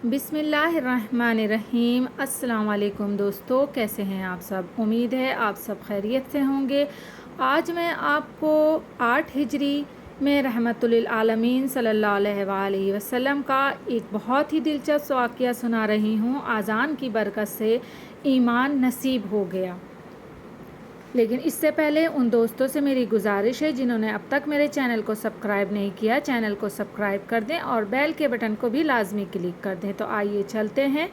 بسم اللہ الرحمن الرحیم۔ السلام علیکم دوستو، کیسے ہیں آپ سب؟ امید ہے آپ سب خیریت سے ہوں گے۔ آج میں آپ کو 8 ہجری میں رحمت للعالمین صلی اللہ علیہ وآلہ وسلم کا ایک بہت ہی دلچسپ واقعہ سنا رہی ہوں۔ اذان کی برکت سے ایمان نصیب ہو گیا۔ لیکن اس سے پہلے ان دوستوں سے میری گزارش ہے جنہوں نے اب تک میرے چینل کو سبسکرائب نہیں کیا، چینل کو سبسکرائب کر دیں اور بیل کے بٹن کو بھی لازمی کلک کر دیں۔ تو آئیے چلتے ہیں۔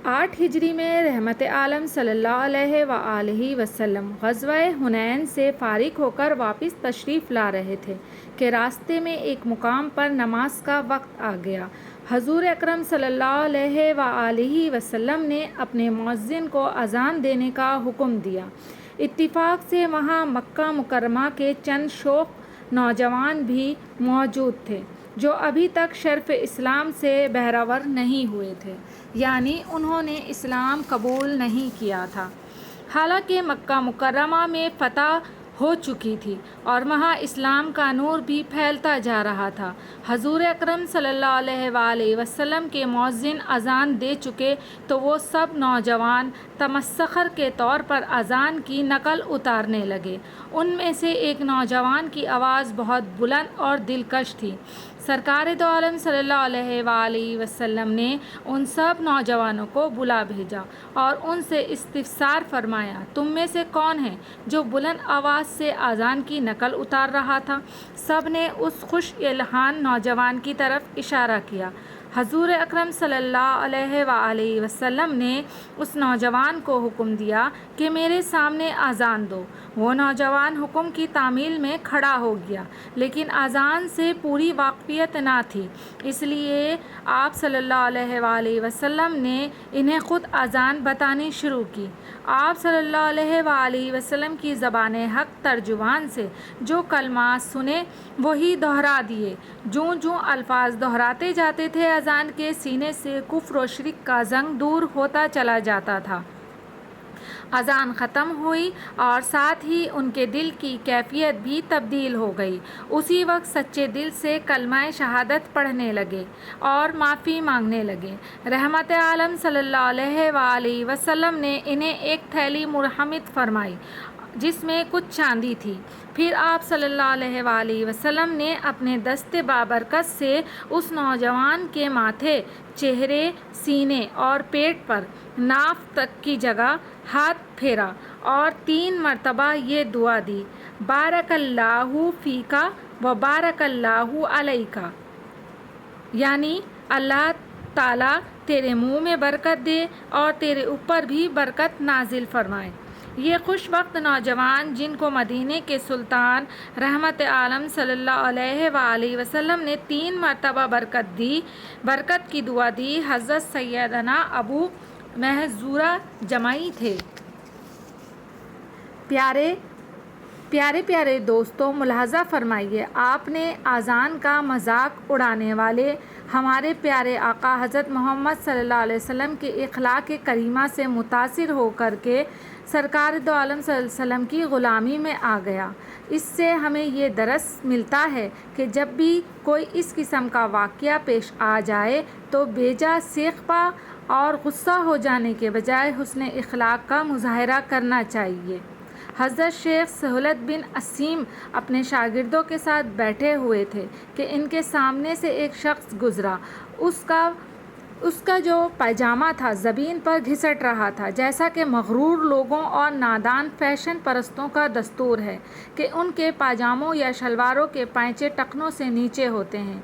8 ہجری میں رحمت عالم صلی اللہ علیہ وآلہ وسلم غزوہ حنین سے فارغ ہو کر واپس تشریف لا رہے تھے کہ راستے میں ایک مقام پر نماز کا وقت آ گیا۔ حضور اکرم صلی اللہ علیہ وآلہ وسلم نے اپنے مؤذن کو اذان دینے کا حکم دیا۔ اتفاق سے وہاں مکہ مکرمہ کے چند شوخ نوجوان بھی موجود تھے جو ابھی تک شرف اسلام سے بہرور نہیں ہوئے تھے، یعنی انہوں نے اسلام قبول نہیں کیا تھا۔ حالانکہ مکہ مکرمہ میں فتح ہو چکی تھی اور وہاں اسلام کا نور بھی پھیلتا جا رہا تھا۔ حضور اکرم صلی اللہ علیہ وآلہ وسلم کے مؤذن اذان دے چکے تو وہ سب نوجوان تمسخر کے طور پر اذان کی نقل اتارنے لگے۔ ان میں سے ایک نوجوان کی آواز بہت بلند اور دلکش تھی۔ سرکار دو عالم صلی اللہ علیہ وآلہ وسلم نے ان سب نوجوانوں کو بلا بھیجا اور ان سے استفسار فرمایا، تم میں سے کون ہے جو بلند آواز سے اذان کی نقل اتار رہا تھا؟ سب نے اس خوش الحان نوجوان کی طرف اشارہ کیا۔ حضور اکرم صلی اللہ علیہ وآلہ وسلم نے اس نوجوان کو حکم دیا کہ میرے سامنے اذان دو۔ وہ نوجوان حکم کی تعمیل میں کھڑا ہو گیا، لیکن اذان سے پوری واقفیت نہ تھی، اس لیے آپ صلی اللہ علیہ وآلہ وسلم نے انہیں خود اذان بتانی شروع کی۔ آپ صلی اللہ علیہ وآلہ وسلم کی زبان حق ترجمان سے جو کلمات سنے وہی دہرا دیے۔ جوں جوں الفاظ دہراتے جاتے تھے، اذان کے سینے سے کفر و شرک کا زنگ دور ہوتا چلا جاتا تھا۔ اذان ختم ہوئی اور ساتھ ہی ان کے دل کی کیفیت بھی تبدیل ہو گئی۔ اسی وقت سچے دل سے کلمہ شہادت پڑھنے لگے اور معافی مانگنے لگے۔ رحمت عالم صلی اللہ علیہ وآلہ وسلم نے انہیں ایک تھیلی مرحمت فرمائی جس میں کچھ چاندی تھی۔ پھر آپ صلی اللہ علیہ وآلہ وسلم نے اپنے دست بابرکت سے اس نوجوان کے ماتھے، چہرے، سینے اور پیٹ پر ناف تک کی جگہ ہاتھ پھیرا اور 3 مرتبہ یہ دعا دی، بارک اللہ فیکا و بارک اللہ علیکا، یعنی اللہ تعالیٰ تیرے منہ میں برکت دے اور تیرے اوپر بھی برکت نازل فرمائے۔ یہ خوش وقت نوجوان جن کو مدینے کے سلطان رحمت عالم صلی اللہ علیہ وآلہ وسلم نے 3 مرتبہ برکت کی دعا دی، حضرت سیدنا ابو محذورہ جمعی تھے۔ پیارے دوستوں، ملاحظہ فرمائیے، آپ نے اذان کا مذاق اڑانے والے ہمارے پیارے آقا حضرت محمد صلی اللہ علیہ وسلم کے اخلاق کریمہ سے متاثر ہو کر کے سرکار دو عالم صلی اللہ علیہ وسلم کی غلامی میں آ گیا۔ اس سے ہمیں یہ درس ملتا ہے کہ جب بھی کوئی اس قسم کا واقعہ پیش آ جائے تو بیجا سیخپا اور غصہ ہو جانے کے بجائے حسن اخلاق کا مظاہرہ کرنا چاہیے۔ حضرت شیخ سہولت بن اسیم اپنے شاگردوں کے ساتھ بیٹھے ہوئے تھے کہ ان کے سامنے سے ایک شخص گزرا۔ اس کا جو پائجامہ تھا زمین پر گھسٹ رہا تھا، جیسا کہ مغرور لوگوں اور نادان فیشن پرستوں کا دستور ہے کہ ان کے پائجاموں یا شلواروں کے پائچے ٹخنوں سے نیچے ہوتے ہیں۔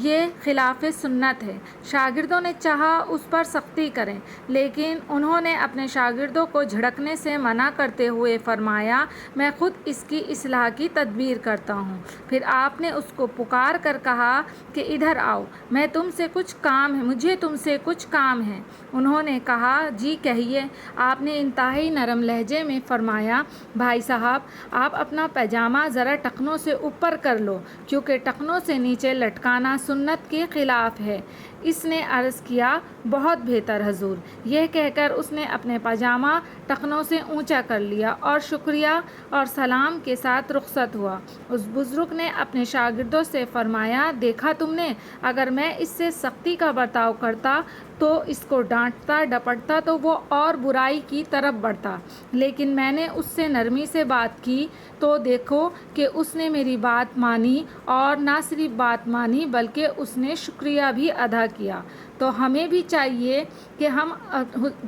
یہ خلاف سنت ہے۔ شاگردوں نے چاہا اس پر سختی کریں، لیکن انہوں نے اپنے شاگردوں کو جھڑکنے سے منع کرتے ہوئے فرمایا، میں خود اس کی اصلاح کی تدبیر کرتا ہوں۔ پھر آپ نے اس کو پکار کر کہا کہ ادھر آؤ، مجھے تم سے کچھ کام ہے۔ انہوں نے کہا، جی کہیے۔ آپ نے انتہائی نرم لہجے میں فرمایا، بھائی صاحب، آپ اپنا پائجامہ ذرا ٹخنوں سے اوپر کر لو، کیونکہ ٹخنوں سے نیچے لٹکانا سنت کے خلاف ہے۔ اس نے عرض کیا، بہت بہتر حضور۔ یہ کہہ کر اس نے اپنے پاجامہ ٹخنوں سے اونچا کر لیا اور شکریہ اور سلام کے ساتھ رخصت ہوا۔ اس بزرگ نے اپنے شاگردوں سے فرمایا، دیکھا تم نے، اگر میں اس سے سختی کا برتاؤ کرتا تو اس کو ڈانٹتا ڈپٹتا تو وہ اور برائی کی طرف بڑھتا، لیکن میں نے اس سے نرمی سے بات کی تو دیکھو کہ اس نے میری بات مانی، اور نہ صرف بات مانی بلکہ اس نے شکریہ بھی ادا کیا۔ تو ہمیں بھی چاہیے کہ ہم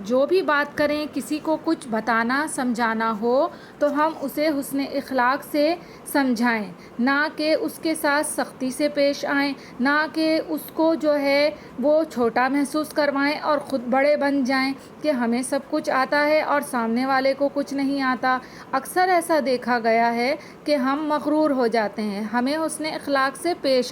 جو بھی بات کریں، کسی کو کچھ بتانا سمجھانا ہو تو ہم اسے حسن اخلاق سے سمجھائیں، نہ کہ اس کے ساتھ سختی سے پیش آئیں، نہ کہ اس کو جو ہے وہ چھوٹا محسوس کروائیں اور خود بڑے بن جائیں کہ ہمیں سب کچھ آتا ہے اور سامنے والے کو کچھ نہیں آتا۔ اکثر ایسا دیکھا گیا ہے کہ ہم مغرور ہو جاتے ہیں۔ ہمیں حسن اخلاق سے پیش